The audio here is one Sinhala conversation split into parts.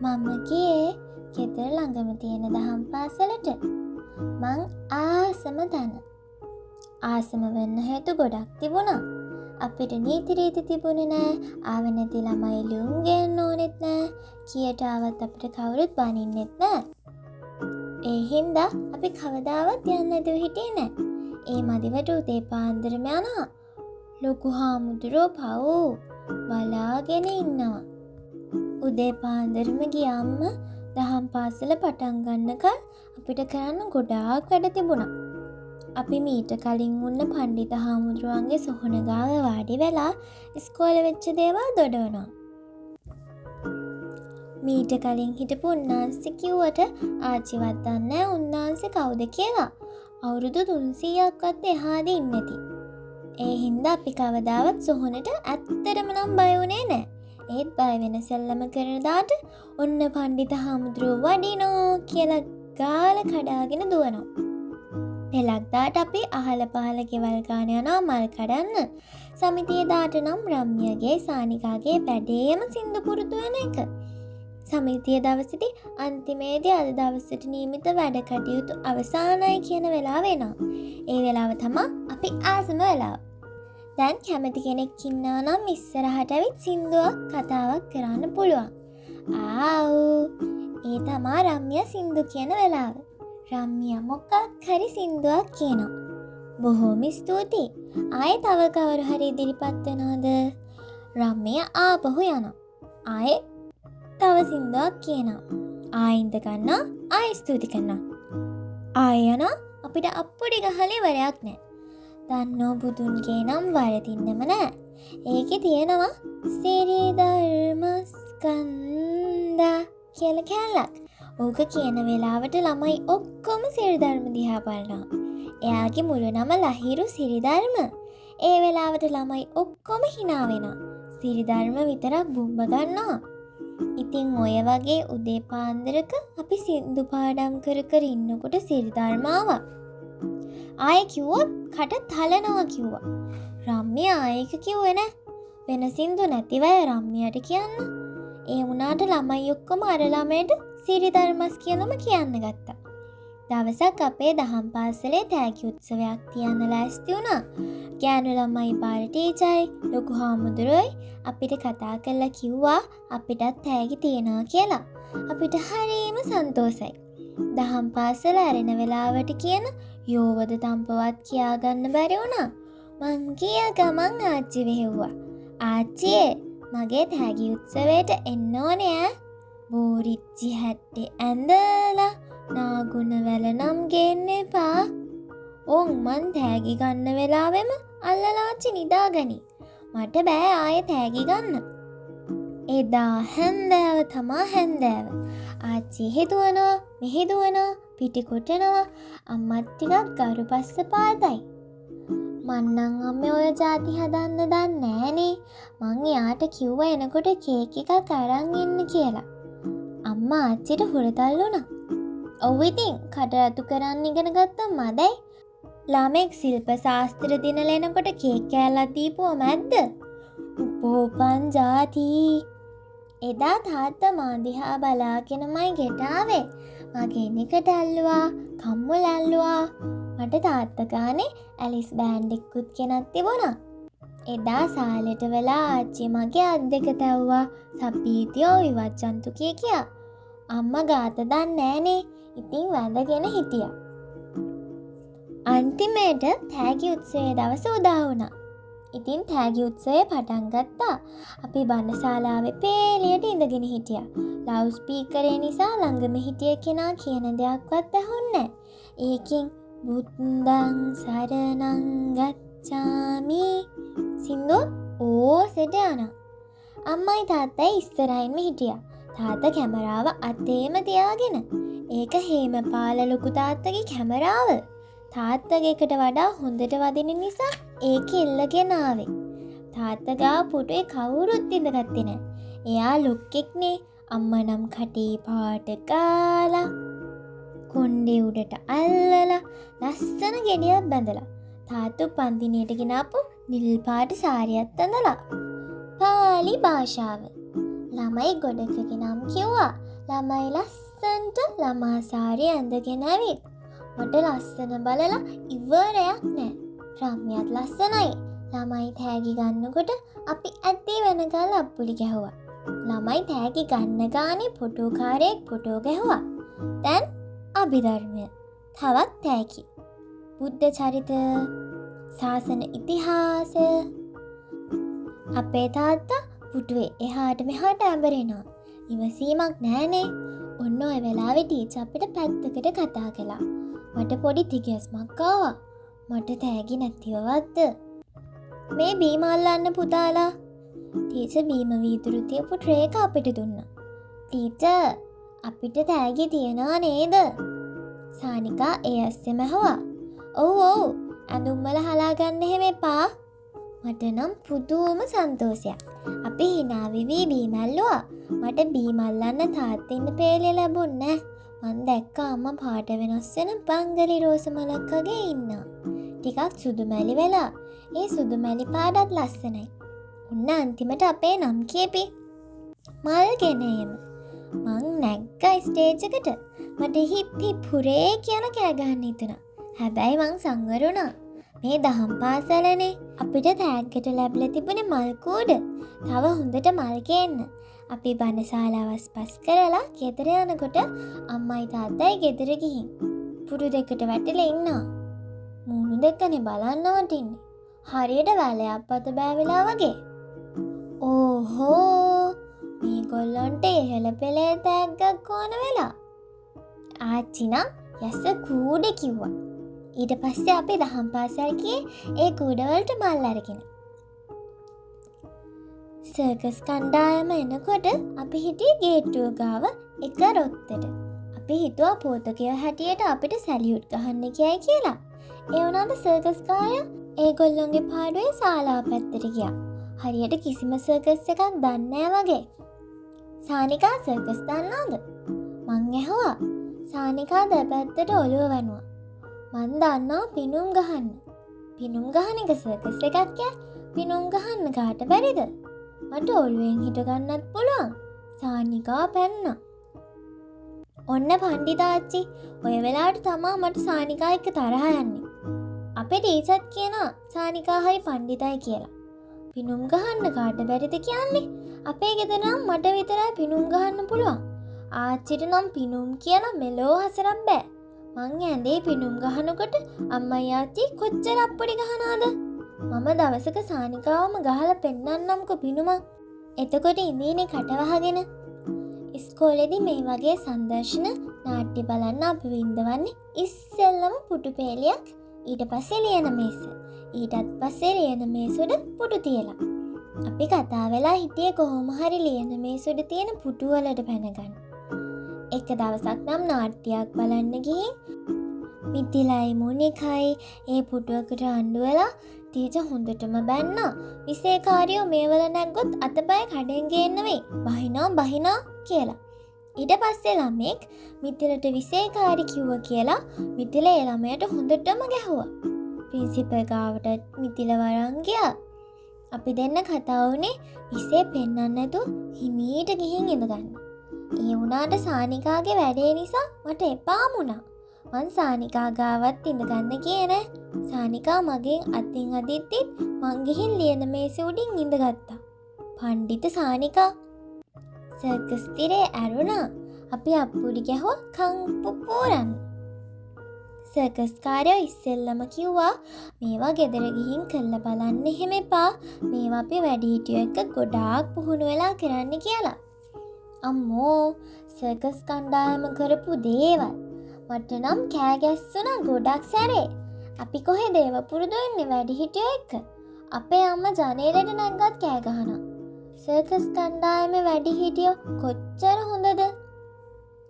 මම ගියේ ගෙදර ළඟම තියෙන දහම් පාසලට. මං ආසම තැන. ආසම වෙන්න හේතු ගොඩක් තිබුණා. අපිට නීති රීති තිබුණේ නෑ. ආව නැති ළමයි ලියුම් ගේන්න ඕනෙත් නෑ. කීයට ආවත් අපිට කවුරුත් බනින්නෙත් නෑ. ඒ හින්දා අපි කවදාවත් යන්නේ නැතුව හිටියේ නෑ. ඒ මදිවට උදේ පාන්දරම යනවා. ලොකු හාමුදුරුවෝ පව් බලාගෙන ඉන්නවා. උදේ පාන්දරම ගියාම දහම් පාසල පටන් ගන්නකල් අපිට කරන්න ගොඩාක් වැඩ තිබුණා. අපි මීට කලින් උන්න පණ්ඩිත හාමුදුරුවන්ගේ සොහොන ගාව වාඩි වෙලා ඉස්කෝලේ වෙච්ච දේවල් දොඩවනවා. මීට කලින් හිටපු උන්නාන්සේ කිව්වට ආච්චිවත් දන්නේ උන්නාන්සේ කවුද කියලා. අවුරුදු 300ක්වත් එහාදී ඉන්නේති. ඒ හින්දා අපි කවදාවත් සොහොනට ඇත්තටම නම් බය වුණේ නැහැ. ඒත් බය වෙන සෙල්ලම කරන දාට ඔන්න පණ්ඩිත හාමුදුරුවෝ වඩිනෝ කියලා ගාල කඩාගෙන දුවනවා. පෙලක් දාට අපි අහල පහල ගෙවල් ගාන යනවා මල් කඩන්න. සමිතියේ දාට නම් රම්‍යගේ සානිකාගේ වැඩේම සින්දු පුරුදු වෙන එක. සමිතිය දවසේදී අන්තිමේදී අද දවසට නියමිත වැඩ කටයුතු අවසానයි කියන වෙලාව එනවා. ඒ වෙලාව තමයි අපි ආසම වෙලාව. දැන් කැමති කෙනෙක් ඉන්නවා නම් ඉස්සරහට ඇවිත් සින්දුවක් කතාවක් කරන්න පුළුවන්. ආව් ඒ තමයි රම්‍ය සින්දු කියන වෙලාව. රම්‍ය මොකක් හරි සින්දුවක් කියනවා. බොහොම ස්තුතියි. ආයේ තව කවුරු හරි ඉදිරිපත් වෙනවද? රම්‍ය ආපහු යනවා. ආයේ තව සින්දුවක් කියනවා. ආයින්ද ගන්නවා. ආයි ස්තුති කරනවා. ආය යනවා. අපිට අප්පුඩි ගහලා ඉවරයක් නැහැ. දන්නෝ බුදුන්ගේ නම් වරදින්නෙම නැහැ. ඒකේ තියෙනවා සිරි ධර්ම ස්කන්ධා කියලා කැලක්. ඕක කියන වෙලාවට ළමයි ඔක්කොම සිරි ධර්ම දිහා බලනවා. එයාගේ මුළු නම ලහිරු සිරි ධර්ම. ඒ වෙලාවට ළමයි ඔක්කොම hina වෙනවා. සිරි ධර්ම විතරක් බුම්බ ගන්නවා. ඉතින් ඔය වගේ උදේ පාන්දරක අපි සින්දු පාඩම් කර කර ඉන්නකොට සිරි ධර්ම ආවා. ආයෙ කිව්වොත් කට තලනවා කිව්වා. රම්‍ය ආයෙක කිව්වේ නෑ. වෙන සින්දු නැතිව රම්‍යයට කියන්න. ඒ වුණාට ළමයි ඔක්කොම අර ළමයට සිරි ධර්මස් කියනම කියන්න ගත්තා. දවසක් අපේ දහම් පාසලේ තෑගි උත්සවයක් තියන්න ලෑස්ති වුණා. ගෑනු ළමයි පාර ටීචර්යි ලොකු හාමුදුරුවෝයි අපිට කතා කරලා කිව්වා අපිටත් තෑගි තියනවා කියලා. අපිට හරිම සන්තෝසයි. දහම් පාසල ඇරෙන වෙලාවට කියන යෝවද තම්පවත් කියාගන්න බැරි වුණා. මං ගිය ගමන් ආච්චි වෙහෙව්වා. ආච්චියේ මගේ තෑගි උත්සවයට එන්න ඕනේ ඈ. බෝරිච්චි හැට්ටේ ඇඳලා නාගුණ වැල නම් ගේන්න එපා. ඕන් මං තෑගි ගන්න වෙලාවෙම අල්ලලාච්චි නිදාගනි. මට බෑ ආයෙ තෑගි ගන්න. එදා හැන්දෑව තමා හැන්දෑව. ආච්චි හිතුවනවා මෙහිදුවනවා පිටි කොටනවා. අම්මත් ටිකක් ගරු පස්ස පාදයි. මන්නම් අම්මේ ඔය જાති හදන්න දන්නේ නෑනේ. මං එයාට කිව්වා එනකොට කේක් එකක් අරන් එන්න කියලා. අම්මා ආච්චිට හුරතල් වුණා. ඔව් ඉතින් කට රතු කරන්න ඉගෙන ගත්තා මදයි. ළමෙක් ශිල්ප ශාස්ත්‍ර දිනල එනකොට කේක් කෑල්ලක් දීපුවම ඇද්ද? උපෝපන් જાති. එදා තාත්තා මා දිහා බලාගෙනමයි ගෙට ආවේ. මගේ නිකට ඇල්ලුවා, කම්මුල ඇල්ලුවා. මට තාත්තා ගානේ ඇලිස් බෑන්ඩ් එකකුත් ගෙනත් තිබුණා. එදා සාලෙට වෙලා ආච්චි මගේ අත් දෙක තැව්වා. සප්පීතියෝ විවච්චන්තු කියා. අම්මා ගාත දන්නේ නෑනේ. ඉතින් වැඳගෙන හිටියා. අන්තිමේට තෑගි උත්සවයේ දවස උදා වුණා. ඉතින් තෑගි උත්සවය පටන් ගත්තා. අපි බණශාලාවේ පේලියට ඉඳගෙන හිටියා. ලවුඩ් ස්පීකරේ නිසා ළඟම හිටිය කෙනා කියන දෙයක්වත් ඇහුන්නේ නැහැ. ඒකෙන් බුද්දං සරණං ගච්ඡාමි සින්දු ඕසෙට යනවා. අම්මයි තාත්තයි ඉස්සරහින්ම හිටියා. තාත්තා කැමරාව අතේම තියාගෙන. ඒක හේමපාල ලොකු තාත්තගේ කැමරාව. තාත්තගේ එකට වඩා හොඳට වදින නිසා ඒක එල්ලගෙන ආවේ. තාත්තා ගාව පුටුවේ කවුරුත් ඉඳගත්තේ නැහැ. එයා ලොක්ෙක්නේ. අම්මා නම් කටේ පාට කාලා කොණ්ඩේ උඩට අල්ලලා ලස්සන ගෙඩියක් බැඳලා තාත්තු පන්තිනියට ගෙනාපු නිල් පාට සාරියක් ඇඳලා පාලි භාෂාව ළමයි ගොඩකගේ නම් කිව්වා ළමයි ලස්සන්ට ළමා සාරිය ඇඳගෙන ඇවිත්. මට ලස්සන බලලා ඉවරයක් නෑ. රම්‍යත් ලස්සනයි. ළමයි තෑගි ගන්නකොට අපි ඇත්තේ වෙනකල් අප්පුලි ගැහුවා. ළමයි තෑගි ගන්න ගානේ ෆොටෝකාරයෙක් ෆොටෝ ගැහුවා. දැන් අභිධර්මය. තවත් තෑගි. බුද්ධ චරිත, ශාසන ඉතිහාසය. අපේ තාත්තා පුටුවේ එහාට මෙහාට ඇඹරෙනවා. ඉවසීමක් නෑනේ. ඔන්න ඔය වෙලාවේ ටීචර් අපිට පැත්තකට කතා කළා. මට පොඩි තිගැස්මක් ආවා. මට තෑගි නැතිවවත්ද? මේ බීම අල්ලන්න පුතාලා. ටීචර් බීම වීදුරු තියපු ට්‍රේ එක අපිට දුන්නා. ටීචර් අපිට තෑගි තියනවා නේද? සානිකා ඒ ඇස්සෙම ඇහුවා. ඔව් ඇඳුම් වල හලා ගන්න හැම එපා. මට නම් පුදුම සන්තෝෂයක්. අපි hina වෙවි බීම ඇල්ලුවා. මට බීම අල්ලන්න තාත්තින්න පේලිය ලැබුණේ නැහැ. මං දැක්කා අම්මා පාට වෙනස් වෙන පංගලි රෝස මලක් වගේ ඉන්නවා. ටිකක් සුදු මැලි වෙලා. ඒ සුදු මැලි පාටත් ලස්සනයි. ඔන්න අන්තිමට අපේ නම් කියපි. මල් ගෙනේම. මං නැග්ගා ස්ටේජ් එකට. මට හිප් හිප් හුරේ කියලා කෑ ගහන්න හිතුණා. හැබැයි මං සංවර වුණා. මේ දහම් පාසලනේ. අපිට තෑග්ගට ලැබිලා තිබුණේ මල් කූඩ. තව හොඳට මල් ගේන්න. අපි බණ ශාලාවස් පස් කරලා ගෙදර යනකොට අම්මයි තාත්තයි ගෙදර ගිහින් පුරු දෙකට වැටිලා ඉන්නවා. මූණු දෙකනේ බලන්න වටින්නේ. හරියට වැලයක් අත බෑවිලා වගේ. ඕහෝ මේගොල්ලන්ට ඉහළ පෙළේ තෑග්ගක් ඕන වෙලා. ආච්චි නම් යස කූඩේ කිව්වා. ඊට පස්සේ අපි දහම් පාසල් ගියේ ඒ කූඩ වලට මල් අරගෙන. සර්කස් කණ්ඩායම එනකොට අපි හිටියේ ගේට්ටුව ගාව එක රොත්තට. අපි හිතුවා පෝතකයෝ හැටියට අපිට සැලියුට් ගහන්න කියයි කියලා. ඒ වුණාට සර්කස් කාරයා ඒගොල්ලොන්ගේ පාඩුවේ ශාලාව පැත්තට ගියා. හරියට කිසිම සර්කස් එකක් දන්නේ නැහැ වගේ. සානිකා සර්කස් දන්නවද? මං ඇහුවා. සානිකා දෙපැත්තට ඔළුව වැනුවා. මං දන්නවා පිනුම් ගහන්න. පිනුම් ගහන එක සර්කස් එකක් යා. පිනුම් ගහන්න කාට බැරිද? මට ඔළුවෙන් හිට ගන්නත් පුළුවන්. සානිකා පැන්නා. ඔන්න පණ්ඩිතාච්චි ඔය වෙලාවට තමා මට සානිකා එක්ක තරහ යන්නේ. අපේ ටීචර් කියනවා සානිකා හරි පණ්ඩිතයි කියලා. පිනුම් ගහන්න කාට බැරිද කියන්නේ? අපේ ගෙදර නම් මට විතරයි පිනුම් ගහන්න පුළුවන්. ආච්චිට නම් පිනුම් කියලා මෙලෝ හසරක් බෑ. මං ඇඳේ පිනුම් ගහනකොට අම්මයි ආච්චි කොච්චර අප්පුඩි ගහනවද? මම දවසක සානිකාවම ගහලා පෙන්නන්නම්කො පිනුමක්. එතකොට ඉඳීනේ කටවහගෙන. ඉස්කෝලේදී මේ වගේ සංදර්ශන නාට්‍ය බලන්න අපි විඳවන්නේ ඉස්සෙල්ලම පුටු පේලියක්, ඊට පස්සේ ලියන මේස, ඊටත් පස්සේ ලියන මේසුඩ පුටු තියලා. අපි කතා වෙලා හිටියේ කොහොම හරි ලියන මේසුඩ තියෙන පුටු වලට පැනගන්න. එක දවසක් නම් නාට්‍යයක් බලන්න ගිහින් මිතිලයි මොනිකයි ඒ පුටුවකට අඬු වෙලා ටීචර් හොඳටම බැන්නා. විශේෂකාරියෝ මේවල නැග්ගොත් අතපය කඩෙන් ගේන්න වෙයි. බහිනා කියලා. ඊට පස්සේ ළමෙක් මිතිලට විශේෂකාරි කිව්වා කියලා මිතිල ඒ ළමයට හොඳටම ගැහුවා. ප්‍රින්සිපල් ගාවට මිතිල වරන් ගියා. අපි දෙන්න කතා වුණේ විශේෂ පෙන්නන්න නැතුව හිමීට ගිහින් ඉඳගන්න. ඒ වුණාට සානිකාගේ වැඩේ නිසා මට එපාම වුණා. මං සානිකා ගාවත් ඉඳගන්න ගියේ නෑ. සානිකා මගෙන් අතින් අදිද්දිත් මං ගිහින් ලියන මේසෙ උඩින් ඉඳගත්තා. පණ්ඩිත සානිකා සර්කස් තිරේ ඇරුණා. අපි අප්පුඩි ගැහුවා කන් පුපුරන්න. සර්කස් කාරයෝ ඉස්සෙල්ලම කිව්වා මේවා ගෙදර ගිහින් කරලා බලන්න එහෙම එපා. මේවා අපි වැඩිහිටියෝ එක්ක ගොඩාක් පුහුණු වෙලා කරන්න කියලා. අම්මෝ සර්කස් කණ්ඩායම කරපු දේවල් මට නම් කෑ ගැස්සුණා ගොඩක් සැරේ. අපි කොහෙද ඒව පුරුදු වෙන්නේ වැඩිහිටියෝ එක්ක? අපේ අම්මා ජනේලෙට නැග්ගත් කෑ ගහනවා. සර්කස් කණ්ඩායමේ වැඩිහිටියෝ කොච්චර හොඳද?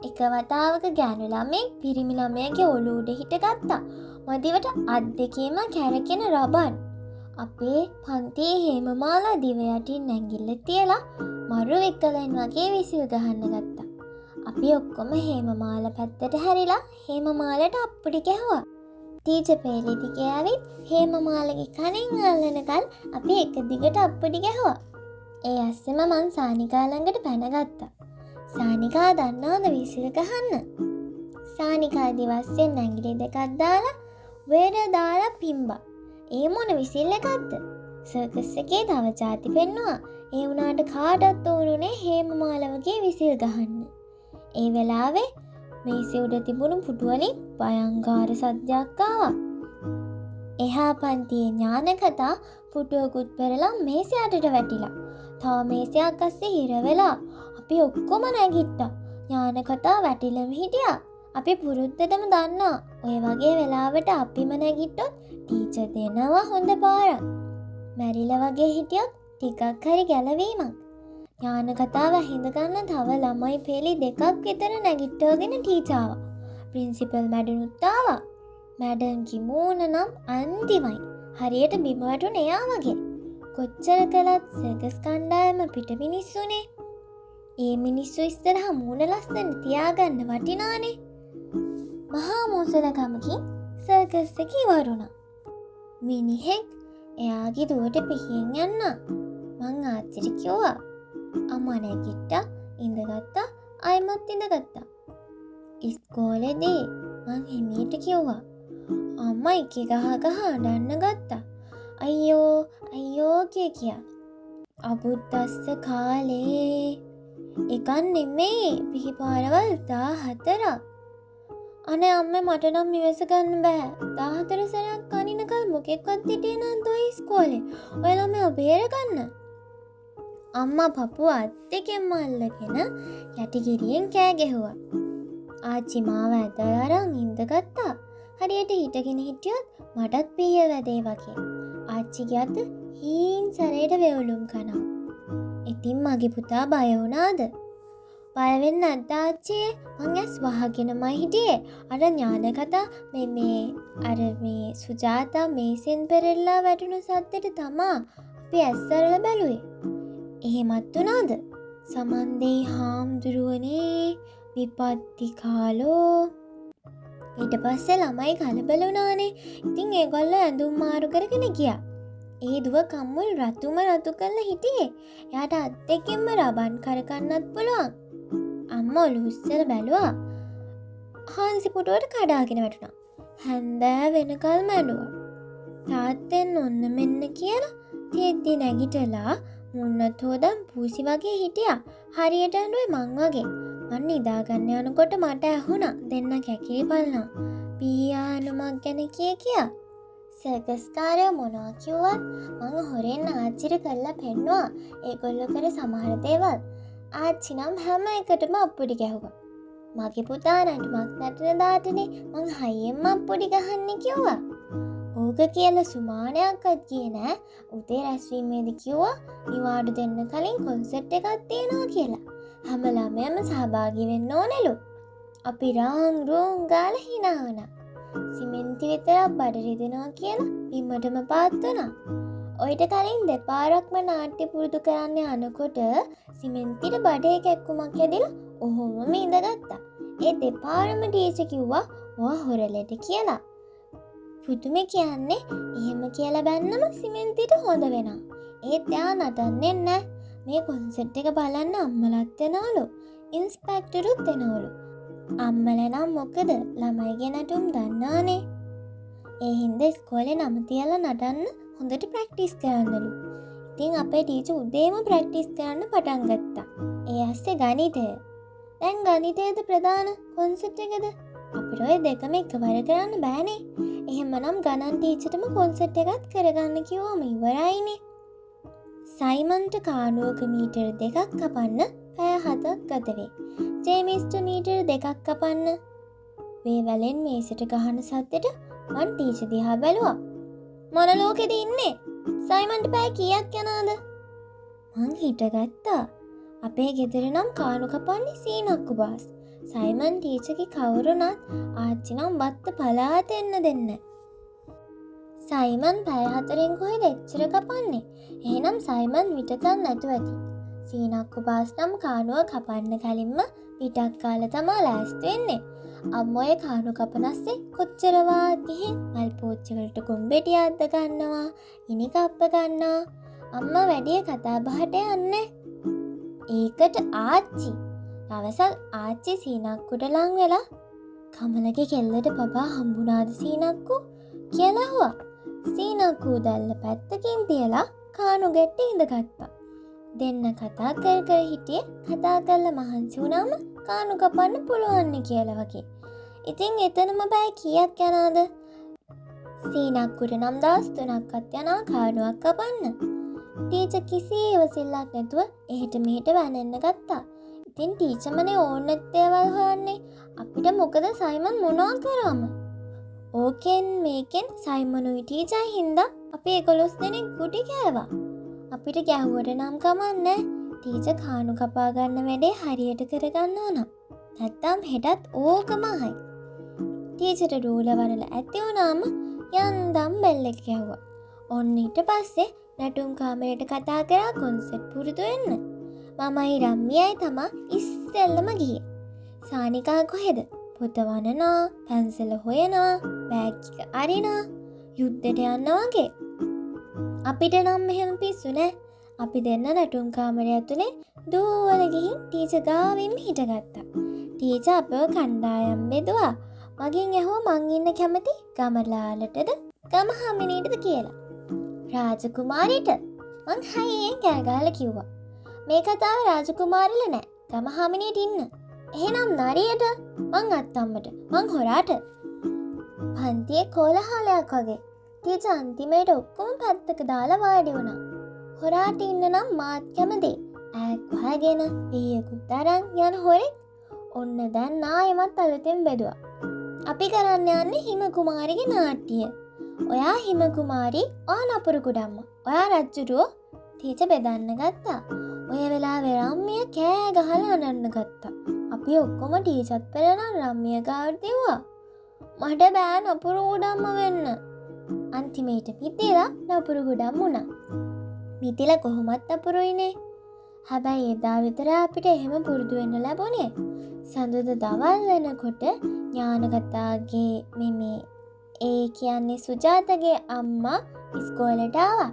එක වතාවක ගෑනු ළමෙක් පිරිමි ළමයාගේ ඔළුව උඩ හිටගත්තා. මදිවට අත් දෙකේම කැරකෙන රබන්. අපේ පන්තියේ හේමමාලා දිව යටින් ඇඟිල්ල තියලා මරු එක්කලෙන් වගේ විසිල් ගහන්න ගත්තා. අපි ඔක්කොම හේමමාලා පැත්තට හැරිලා හේමමාලට අප්පුඩි ගැහුවා. ටීචර් පෙරේදී ගෑවිත් හේමමාලගේ කණෙන් අල්ලනකල් අපි එක දිගට අප්පුඩි ගැහුවා. ඒ ඇස්සෙම මං සානිකා ළඟට පැනගත්තා. සානිකා දන්නවද විසිල් ගහන්න? සානිකා දිවස්සෙන් ඇඟිලි දෙකක් දාලා වේර දාලා පිම්බා. ඒ මොන විසිල් එකක්ද? සර්කස් එකේ තව જાති පෙන්නුවා. ඒ වුණාට කාටවත් ඕනුනේ හේමමාලවගේ විසිල් ගහන්න. ඒ වෙලාවේ මේසේ උඩ තිබුණු පුටුවලින් භයංකාර සද්දයක් ආවා. එහා පන්තියේ ඥානකතා පුටුවකුත් පෙරලා මේසේ යටට වැටිලා. තව මේසයක් අස්සේ හිර වෙලා අපි ඔක්කොම නැගිට්ටා. ඥානකතා වැටිලම හිටියා. අපි පුරුද්දටම දන්නා ඔය වගේ වෙලාවට අපිම නැගිට්ටොත් ටීචර් දෙනවා හොඳ පාරක්. මැරිලා වගේ හිටියොත් ටිකක් හරි ගැලවීමක්. ඥානකතාව හිඳගන්න තව ළමයි පෙළි දෙකක් විතර නැගිට්ටවගෙන ටීචර් ආවා. ප්‍රින්සිපල් මැඩම්නුත් ආවා. මැඩම්ගේ මූණ නම් අන්තිමයි. හරියට බිම වැටුණ එයා වගේ. කොච්චර කළත් සර්කස් කණ්ඩායම පිට මිනිස්සුනේ. ඒ මිනිස්සු ඉස්සරහා මූණ ලස්සන තියාගන්න වටිනානේ. මහා මෝසලකමකින් සර්කස් එක ඉවරුණා. මිනිහෙක් එයාගේ දුවට පිහියෙන් යන්න. මං ආච්චිට කිව්වා. අම්මා නැගිට්ටා, ඉඳගත්තා, ආයෙමත් ඉඳගත්තා. ඉස්කෝලේදී මං හිමීට කිව්වා. අම්මා එක ගහ අඬන්න ගත්තා. අයියෝ අයියෝ කියා. අබුද්දස්ස කාලේ එකක් නෙමෙයි පිහිපාරවල් 14ක්. අනේ අම්මේ මට නම් ඉවස ගන්න බෑ. 14 සැරයක් කනිනකල් මොකෙක්වත් හිටියේ නැන්ද ඔය ඉස්කෝලේ. ඔය ළමයා බේරගන්න. අම්මා පපුව අත් දෙකෙන්ම අල්ලගෙන යටිගිරියෙන් කෑ ගැහුවා. ආච්චි මාව ඇදලා අරන් ඉඳගත්තා. හරියට හිටගෙන හිටියොත් මටත් පිය වැදේ වගේ. ආච්චිගේ අත හීන් සැරේට වෙවුලුම් කනවා. ඉතින් මගේ පුතා බය වුණාද? බය වෙන්න නැද්ද ආච්චී? මං ඇස් වහගෙනමයි හිටියේ. අර ඥානකතා මේ සුජාතා මේසෙන් පෙරෙල්ලා වැටුණු සද්දෙට තමා අපි ඇස් අරලා බැලුවේ. එහෙමත් වුණාද? සමන්දේ හාමුදුරුවනේ විපත්ති කාලෝ. ඊට පස්සේ ළමයි කලබල වුණානේ. ඉතින් ඒගොල්ලෝ ඇඳුම් මාරු කරගෙන ගියා. ඒ දුව කම්මුල් රතු කරලා හිටියේ. එයාට අත් දෙකෙන්ම රබන් කරකන්නත් පුළුවන්. අම්මා ඔලුව උස්සලා බැලුවා. හාන්සි පුටුවට කඩාගෙන වැටුණා. හැන්දෑ වෙනකල්ම ඇඬුවා. තාත්තෙන් ඔන්න මෙන්න කියලා තෙද්දි නැගිටලා මුන්නත් හොදන් පූසි වගේ හිටියා. හරියට ඇඬුවේ මං වගේ. මං නිදාගන්න යනකොට මට ඇහුණා දෙන්න කැකිරි බලනවා. පියානුමක් ගැන කියා. සර්කස් කාරයෝ මොනවා කිව්වත් මං හොරෙන් ආච්චිට කරලා පෙන්නුවා. ඒගොල්ලෝ කර සමහර දේවල්. ආච්චි නම් හැම එකටම අප්පුඩි ගැහුවා. මගේ පුතා නටුමක් නටන දාටනේ මං හයියෙන්ම අප්පුඩි ගහන්නේ කිව්වා. ඕක කියලා සුමානයක්වත් ගියේ නෑ. උදේ රැස්වීමේදී කිව්වා නිවාඩු දෙන්න කලින් කොන්සර්ට් එකක් තියෙනවා කියලා. හැම ළමයම සහභාගී වෙන්න ඕනෙලු. අපි රෝන් ගාලා hina වුණා. සිමෙන්ති විතරක් බඩ රිදෙනවා කියලා බිමටම පාත් වුණා. ඔයිට කලින් දෙපාරක්ම නාට්‍ය පුරුදු කරන්න යනකොට සිමෙන්තිට බඩේ කැක්කුමක් හැදිලා ඔහොමම ඉඳගත්තා. ඒ දෙපාරම ටීචර් කිව්වා ඔයා හොරලෙට කියලා. පුදුමේ කියන්නේ එහෙම කියලා බැන්නම සිමෙන්තිට හොඳ වෙනවා. ඒත් එයා නටන්නේ නැහැ. මේ කොන්සර්ට් එක බලන්න අම්මලත් එනවලු. ඉන්ස්පෙක්ටරුත් එනවලු. අම්මලා නම් මොකද ළමයිගේ නටුම් දන්නානේ. ඒ හින්දා ඉස්කෝලේ නම තියලා නටන්න හොඳට ප්‍රැක්ටිස් කරන්නලු. ඉතින් අපේ ටීචර් උදේම ප්‍රැක්ටිස් කරන්න පටන් ගත්තා. ඒ ඇස්සේ ගණිතය. දැන් ගණිතයද ප්‍රධාන කොන්සර්ට් එකද? අපිට ඔය දෙකම එකවර කරන්න බෑනේ. එහෙමනම් ගණන් ටීචර්ටම කොන්සර්ට් එකත් කරගන්න කිව්වම ඉවරයිනේ. සයිමන්ට කානුවක මීටර් 2ක් කපන්න පැය 7ක් ගත වේ. ජේමිස්ට මීටර් 2ක් කපන්න. වේවැලෙන් මේසෙට ගහන සද්දෙට මං ටීචර් දිහා බැලුවා. මොන ලෝකෙද ඉන්නේ? සයිමන්ට පැය කීයක් යනවද? මං හිටගත්තා. අපේ ගෙදර නම් කානු කපන්නේ සීනක්කු බාස්. සයිමන් ටීචර්ගේ කවුරුණත් ආච්චි නම් බත්ත පලාත එන්න දෙන්න. සයිමන් පැය 4න් කොහෙද එච්චර කපන්නේ? එහෙනම් සයිමන් විට ගන්න නැතුව ඇති. සීනක්කු බාස් නම් කානුව කපන්න කලින්ම පිටක් කාලා තමයි ලෑස්ති වෙන්නේ. අම්මෝයේ කානු කපනස්සේ කොච්චරවත් ගිහින් මල් පෝච්චි වලට ගොම්බෙටි අද්ද ගන්නවා, ඉනි කප්ප ගන්නවා. අම්මා වැඩිය කතා බහට යන්නේ. ඒකට ආච්චි දවසක් ආච්චි සීනක්කුට ලං වෙලා කමලගේ කෙල්ලට බබා හම්බුනාද සීනක්කු කියලා ඇහුවා. සීනක්කු දැල්ල පැත්තකින් තියලා කානු ගැට්ටි ඉඳගත්තා. දෙන්න කතා කර කර හිටියේ කතා කරලා මහන්සි වුණාම කානු කපන්න පුළුවන් කියලා වගේ. ඉතින් එතනම බෑ කීයක් යනවාද? සීනක්කුට නම් දවස් 3ක්වත් යනවා කානුවක් කපන්න. ටීචර් කිසි ඉවසිල්ලක් නැතුව එහෙට මෙහෙට වැනෙන්න ගත්තා. ඉතින් ටීචර්මනේ ඕනෙත් දේවල් හොයන්නේ. අපිට මොකද සයිමන් මොනවා කරාම? ඕකෙන් මේකෙන් සයිමනුයි ටීචර් හින්දා අපි 11 දෙනෙක් ගුටි කෑවා. අපිට ගැහුවට නම් කමන්නේ. ටීචර් කානු කපා ගන්න වැඩේ හරියට කරගන්න ඕන. නැත්තම් හෙටත් ඕකමයි. ටීචර්ට රූල වරල ඇති වුණාම යන්දම් බෙල් එක ගැහුවා. ඔන්න ඊට පස්සේ නැටුම් කාමරේට කතා කරා කොන්සර්ට් පුරුදු වෙන්න. මමයි රම්මියයි තමා ඉස්සෙල්ලම ගියේ. සානිකා කොහෙද? පොත වනනවා, පැන්සල හොයනවා, බෑග් එක අරිනවා, යුද්ධයට යනවා වගේ. අපිට නම් මෙහෙම පිස්සු නෑ. අපි දෙන්න නැටුම් කාමරය ඇතුලේ දුවල ගිහින් ටීචර් ගාවින්ම හිටගත්තා. ටීචර් අපව කණ්ඩායම් බෙදුවා. මගෙන් ඇහුවා මං ඉන්න කැමති ගමලාලටද ගමහාමිනේටද කියලා. රාජකුමාරිට මං හයියෙන් කෑ ගහලා කිව්වා. මේ කතාවේ රාජකුමාරිල නෑ. ගමහාමිනේට ඉන්න. එහෙනම් නරියට මං අත්තම්මට මං හොරාට. පන්තියේ කොලහලයක් වගේ. ටීචර් අන්තිමේට ඔක්කොම පැත්තක දාලා වාඩි වුණා. හොරාට ඉන්න නම් මාත් කැමති. ඈක් වහගෙන පීයකුත් අරන් යන හොරෙක්. ඔන්න දැන් ආයෙමත් අලුතෙන් බෙදුවා. අපි කරන්න යන්නේ හිම කුමාරිගේ නාට්‍ය. ඔයා හිම කුමාරි, ඔයා නපුරු කුඩම්ම. ඔයා රජ්ජුරුවෝ. ටීචර් බෙදන්න ගත්තා. ඔය වෙලාවේ රම්මිය කෑ ගහලා අනන්න ගත්තා. අපි ඔක්කොම ටීචර්ත් පෙරලා රම්මිය ගාවට දිව්වා. මට බෑ නපුරු කුඩම්ම වෙන්න. අන්තිමේට මිතිලා නපුරු කුඩම් වුණා. මිතිලා කොහොමත් නපුරුයිනේ. හැබැයි එදා විතර අපිට එහෙම පුරුදු වෙන්න ලැබුණේ. සඳුදා දවල් වෙනකොට ඥානකතාගේ මෙමේ ඒ කියන්නේ සුජාතගේ අම්මා ඉස්කෝලේට ආවා.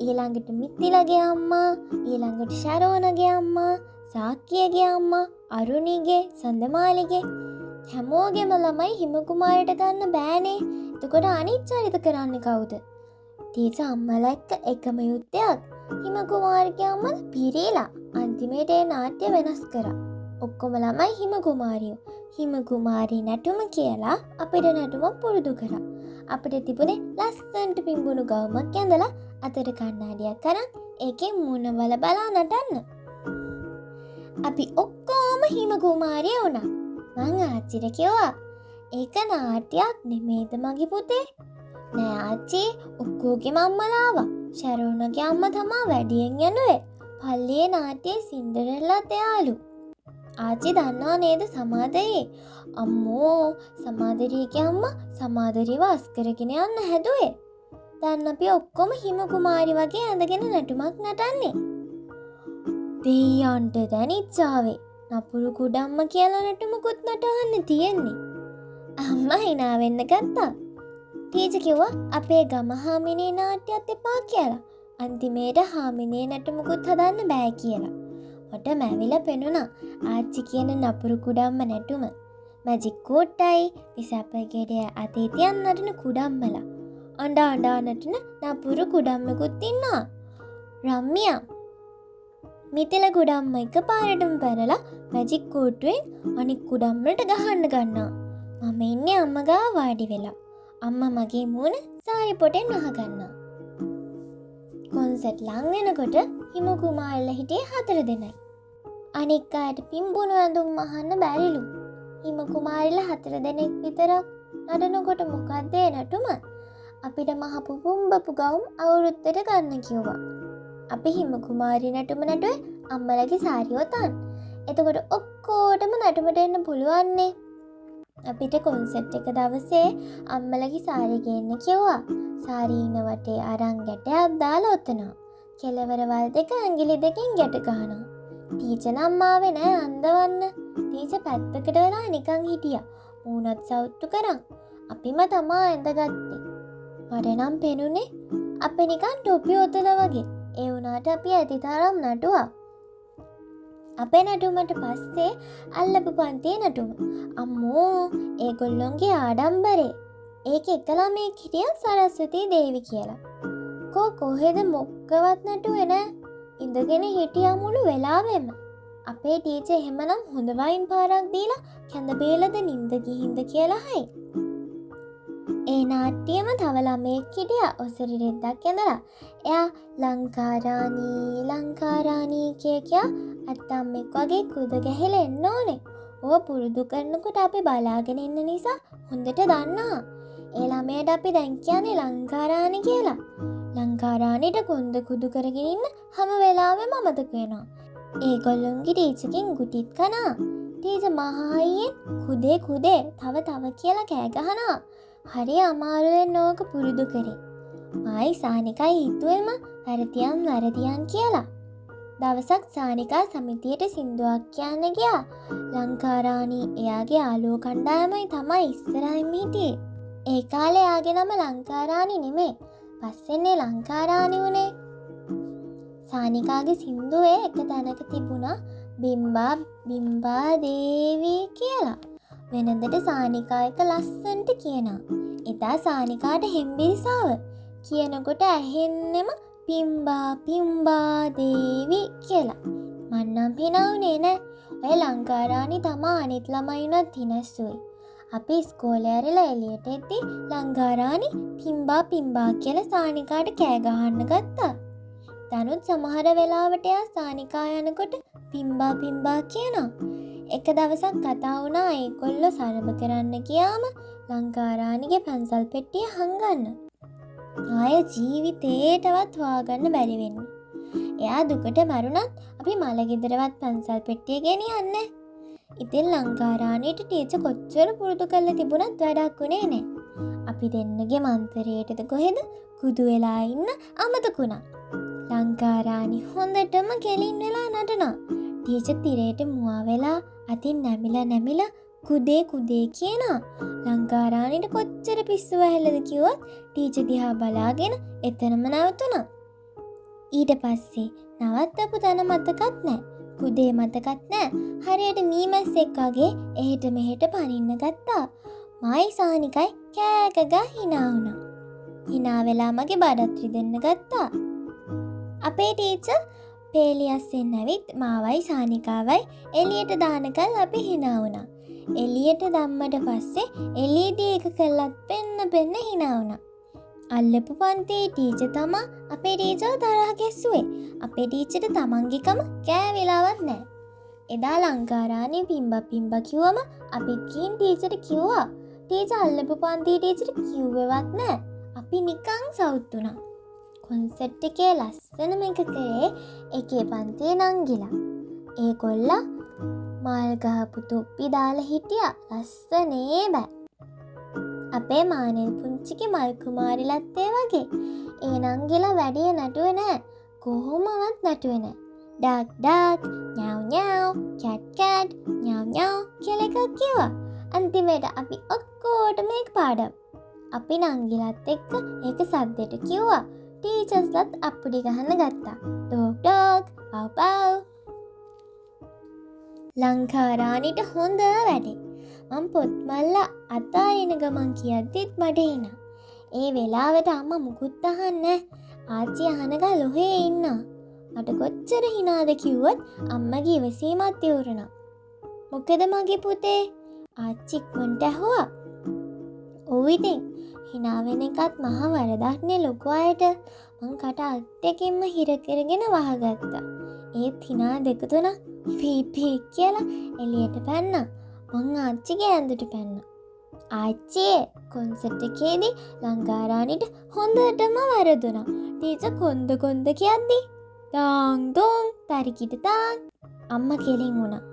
ඊළඟට මිත්තිලගේ අම්මා, ඊළඟට ශරෝණගේ අම්මා, සාක්කියගේ අම්මා, අරුණිගේ, සඳමාලිගේ හැමෝගෙම ළමයි හිම කුමාරට ගන්න බෑනේ. එතකොට අනිත් චරිත කරන්නේ කවුද? ටීචර් අම්මලා එක්ක එකම යුද්ධයක්. හිම කුමාරගේ අම්මලා පිරීලා අන්තිමේට ඒ නාට්‍ය වෙනස් කරා. ඔක්කොම ළමයි හිම කුමාරියෝ. හිම කුමාරී නැටුම කියලා අපිට නැටුම පුරුදු කරා. අපිට තිබුණේ ලස්සනට පිඹුණු ගවුමක් ඇඳලා අතට කණ්ණාඩියක් අරන් ඒකෙන් මුණ වල බලා නටන්න. අපි ඔක්කොම හිම කුමාරිය වුණා. මං ආච්චිට කිව්වා ඒක නාට්‍යයක් නෙමෙයිද මගේ පුතේ? නෑ ආච්චි, ඔක්කොගේම අම්මලා ආවා. ශරෝණගේ අම්මා තමා වැඩියෙන් යනුවේ. පල්ලියේ නාට්‍යයේ සින්ඩරෙල්ලාත් එයාලු. ආච්චි දන්නවා නේද සමාදරේ? අම්මෝ, සමාදරීගේ අම්මා සමාදරීව අස් කරගෙන යන්න හැදුවේ. දැන් අපි ඔක්කොම හිම කුමාරි වගේ ඇඳගෙන නටුමක් නටන්නේ. දෙයියන්ට දැනිච්චාවේ නපුරු කුඩම්ම කියලා නටුමකුත් නටවන්න තියෙන්නේ. අම්මා hina වෙන්න ගත්තා. ටීචර් කිව්වා අපේ ගම හාමිනේ නාට්‍යත් එපා කියලා. අන්තිමේට හාමිනේ නටුමකුත් හදන්න බෑ කියලා. මට මැවිලා පෙනුණා ආච්චි කියන නපුරු කුඩම්ම නැටුම. මැජික් කෝට්ටයි විසප්පගෙඩිය අතේ තියන් නටන කුඩම්මලා. අඬා අඬා නටන නපුරු කුඩම්මකුත් ඉන්නවා. රම්මියා මිතිල කුඩම්ම එකපාරටම පැනලා මැජික් කෝට්ටුවෙන් අනික් කුඩම්මලට ගහන්න ගන්නවා. මම ඉන්නේ අම්මා ගාව වාඩි වෙලා. අම්මා මගේ මූණ සාරි පොටෙන් අහගන්නවා. කොන්සර්ට් ලං වෙනකොට හිම කුමාරලා හිටියේ 4 දෙනයි. අනික් අයට පිම්බුණු ඇඳුම් අහන්න බැරිලු. හිම කුමාරලා 4 දෙනෙක් විතරක් නටනකොට මොකද්ද ඒ නටුම? අපිට මහ පුඹපු ගවුම් අවුරුද්දට ගන්න කිව්වා. අපි හිම කුමාරී නටුම නටුවේ අම්මලගේ සාරියෝ තාන්. එතකොට ඔක්කොටම නටුමට එන්න පුළුවන්නේ. අපිට කොන්සර්ට් එක දවසේ අම්මලගේ සාරිය ගේන්න කිව්වා. සාරිය ඉන වටේ අරන් ගැටයක් දාලා ඔතනවා. කෙලවරවල් දෙක ඇඟිලි දෙකෙන් ගැට ගන්නවා. ටීචර් නම් ආවේ නෑ අඳවන්න. ටීචර් පැත්තකට වෙලා නිකන් හිටියා. මූණත් සවුත්තු කරන්. අපිම තමා ඇඳගත්තේ. මට නම් පෙනුනේ අපි නිකන් ටොපි ඔතලා වගේ. ඒ වුණාට අපි ඇතිතරම් නටුවා. අපේ නටුමට පස්සේ අල්ලපු පන්තියේ නටුම. අම්මෝ ඒගොල්ලොන්ගේ ආඩම්බරේ. ඒක එක ළමයෙක් හිටියා සරස්වතී දේවි කියලා. කොහෙද මොකවත් නටුවේ නෑ. ඉඳගෙන හිටියා මුළු වෙලාවෙම. අපේ ටීචර් එහෙමනම් හොඳ වයින් පාරක් දීලා කැඳ බේලද නින්ද ගිහින්ද කියලා හයි. ඒ නාට්‍යයේම තව ළමයෙක් හිටියා ඔසරි රෙද්දක් ඇඳලා. එයා ලංකාරාණී කිය අත්තම්මෙක් වගේ කුද ගැහිලා එන්න ඕනේ. ඕව පුරුදු කරනකොට අපි බලාගෙන ඉන්න නිසා හොඳට දන්නවා. ඒ ළමයට අපි දැන් කියන්නේ ලංකාරාණී කියලා. ලංකාරාණීට කොන්ද කුදු කරගෙන ඉන්න හැම වෙලාවෙම අමතක වෙනවා. ඒගොල්ලොන්ගේ ටීචර්ගෙන් ගුටිත් කනවා. ටීචර් මහායියෙන් කුදේ තව කියලා කෑ ගහනවා. හරි අමාරුවෙන් ඕක පුරුදු කරේ. ආයි සානිකයි හිතුවෙම වැරදියන් කියලා. දවසක් සානිකා සමිතියට සින්දුවක් කියන්න ගියා. ලංකාරාණී එයාගේ යාළුවෝ කණ්ඩායමයි තමයි ඉස්සරහින්ම හිටියේ. ඒ කාලේ එයාගේ නම ලංකාරාණී නෙමෙයි. පස්සෙන්නේ ලංකාරාණී වුණේ. සානිකාගේ සින්දුවේ එක තැනක තිබුණා බිම්බා දේවී කියලා. වෙනදට සානිකා එක ලස්සනට කියනවා. එදා සානිකාට හෙම්බිරිසාව කියනකොට ඇහෙන්නෙම පිම්බා දේවි කියලා. මන්නම් හිනාවුනේ නෑ. ඔය ලංකාරාණී තමා අනිත් ළමයිනුත් හිනස්සුවේ. අපි ඉස්කෝලේ ඇරලා එළියට එද්දි ලංකාරාණී පිම්බා කියලා සානිකාට කෑ ගහන්න ගත්තා. දනුත් සමහර වෙලාවට එයා සානිකා යනකොට පිම්බා කියනවා. එක දවසක් කතා වුණා ඒගොල්ලෝ සරඹ කරන්න ගියාම ලංකාරාණීගේ පන්සල් පෙට්ටිය හංගන්න. ආය ජීවිතේටවත් හොයාගන්න බැරි වෙන්නේ. එයා දුකට මරුණත් අපි මලගෙදරවත් පන්සල් පෙට්ටිය ගෙනියන්නේ. ඉතින් ලංකාරාණීට ටීචර් කොච්චර පුරුදු කරලා තිබුණත් වැඩක් උනේ නෑ. අපි දෙන්නගේ මන්තරයටද කොහෙද කුදු වෙලා ඉන්න අමතකුණා. ලංකාරාණී හොඳටම කෙලින් වෙලා නටනවා. ටීචර් තිරේට මුවා වෙලා අතින් නැමිලා කුදේ කියනවා. ලංකාරාණීට කොච්චර පිස්සු වැහිලද කිව්වත් ටීචර් දිහා බලාගෙන එතනම නැවතුණා. ඊට පස්සේ නවත්තපු තැන මතකත් නෑ. කුදේ මතකත් නෑ. හරියට මීමැස්සෙක් වගේ එහෙට මෙහෙට පනින්න ගත්තා. මායි සානිකයි කෑකගා hina වුණා. hina වෙලා මගේ බඩත් රිදෙන්න ගත්තා. අපේ ටීචර් පේලියස්සෙන් ඇවිත් මාවයි සානිකාවයි එළියට දානකල් අපි hina වුණා. එළියට දැම්මට පස්සේ එළියදී එක කළත් පෙන්න hina වුණා. අල්ලපු පන්තියේ ටීචර් තමා අපේ ටීචර් තරහ ගැස්සුවේ. අපේ ටීචර්ට තමන්ගේකම කෑවෙලාවත් නැහැ. එදා ලංකාරාණී පිම්බා කිව්වම අපිත් ගිහින් ටීචර්ට කිව්වා. ටීචර් අල්ලපු පන්තියේ ටීචර් කිව්වෙවත් නැහැ. අපි නිකන් සවුත් වුණා. කොන්සර්ට් එකේ ලස්සනම එක කරේ එකේ පන්තියේ නංගිලා. ඒගොල්ලා මල් ගහපු තොප්පි දාලා හිටියා ලස්සනේ බෑ. අපේ මානෙල් පුංචිගේ මල් කුමාරිලත් ඒ වගේ. ඒ නංගිලා වැඩිය නටුවේ නෑ. කොහොමවත් නටුවේ නෑ. ඩක් ඤාව් කැට් ඤාව් කියලා එකක් කිව්වා. අන්තිමට අපි ඔක්කොටම මේක පාඩම්. අපි නංගිලත් එක්ක ඒක සද්දෙට කිව්වා. ටීචර්ස්ලත් අප්පුඩි ගහන්න ගත්තා. ඩොග් පව්. ලංකාරාණීට හොඳ වැඩේ. මං පොත් මල්ලා අතාරින ගමන් කියද්දිත් මට හිනා. ඒ වෙලාවට අම්මා මුකුත් අහන්නේ ආච්චි අහනගා ලොහේ ඉන්නවා. මට කොච්චර හිනාද කිව්වොත් අම්මගේ ඉවසීමත් ඉවරුණා. මොකද මගේ පුතේ? ආච්චි ඉක්මනට ඇහුවා. ඔව් ඉතින් hina වෙන එකත් මහා වරදක්නේ ලොකු අයට. මං කට අත් දෙකින්ම හිර කරගෙන වහගත්තා. ඒත් hina දෙක තුන පී කියලා එළියට පැන්නා. මං ආච්චිගේ ඇඳට පැන්නා. ආච්චි කොන්සර්ට් එකේදී ලංකාරාණීට හොඳටම වැරදුනා. ටීචර් කොන්ද කියද්දි ඩාං ඩොං තරකිට තාන් අම්මා කෙලින් වුණා.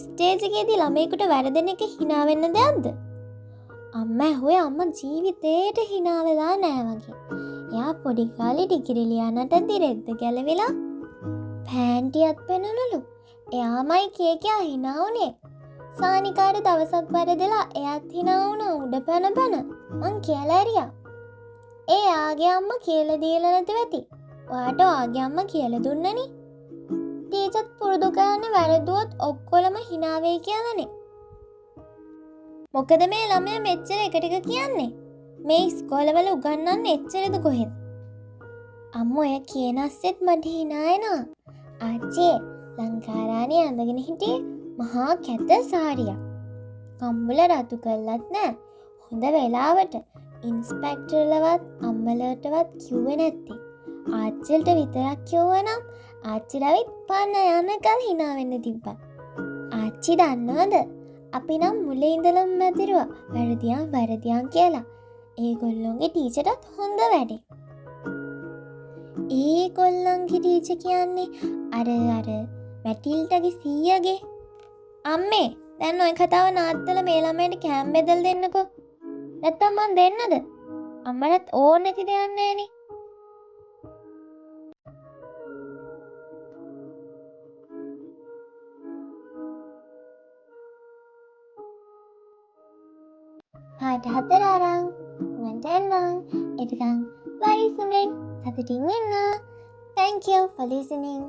ස්ටේජ් එකේදී ළමයෙකුට වැරදෙන එක hina වෙන්න දෙයක්ද? අම්මා ඇහුවේ අම්මා ජීවිතේට hina වෙලා නෑ වගේ. එයා පොඩි කාලේ ඩිග්‍රී ලියන්නටදී රෙද්ද ගැලවිලා පෑන්ටියක් පෙන්නනලු. එයාමයි කියා hina වුණේ. සානිකාට දවසක් වැරදලා එයාත් hina වුණා උඩ පැන. මං කියලා ඇරියා. ඒ ආගේ අම්මා කියලා දීලා නැති වෙති. ඔයාට ආගේ අම්මා කියලා දුන්නනේ. ටීචර්ත් පුරුදු කරන්න වැරදුවොත් ඔක්කොලම hina වෙයි කියලානේ. මොකද මේ ළමයා මෙච්චර එක ටික කියන්නේ? මේ ඉස්කෝලවල උගන්වන්නේ එච්චරද කොහෙද? අම්මෝ ඔය කියන අස්සෙත් මට hina එනවා. ආච්චී ලංකාරාණී අඳගෙන හිටියේ මහා කැත සාරියක්. කම්බල රතු කළත් නෑ. හොඳ වෙලාවට ඉන්ස්පෙක්ටර්ලවත් අම්මලටවත් කිව්වේ නැත්තේ. ආච්චිලට විතරක් කිව්වනම් ආච්චි රවිත් පාන්න යනකල් hina වෙන්න තිබ්බා. ආච්චි දන්නවද? අපි නම් මුලින් ඉඳලම මැදිරුවා වැරදියන් කියලා. ඒගොල්ලොන්ගේ ටීචර්ටත් හොඳ වැඩේ. ඒගොල්ලන්ගේ ටීචර් කියන්නේ අර මැටිල්ටගේ සීයාගේ. අම්මේ දැන් ওই කතාව නාත්තලා මේ ළමයට කෑම් බෙදලා දෙන්නකෝ. නැත්තම් මං දෙන්නද? අම්මලත් ඕන නැති දෙයක් නෑනේ. පාට 4 අරන් මන්ට එන්නම්. එතකන් බයි සුමින් සතුටින් ඉන්න. Thank you for listening.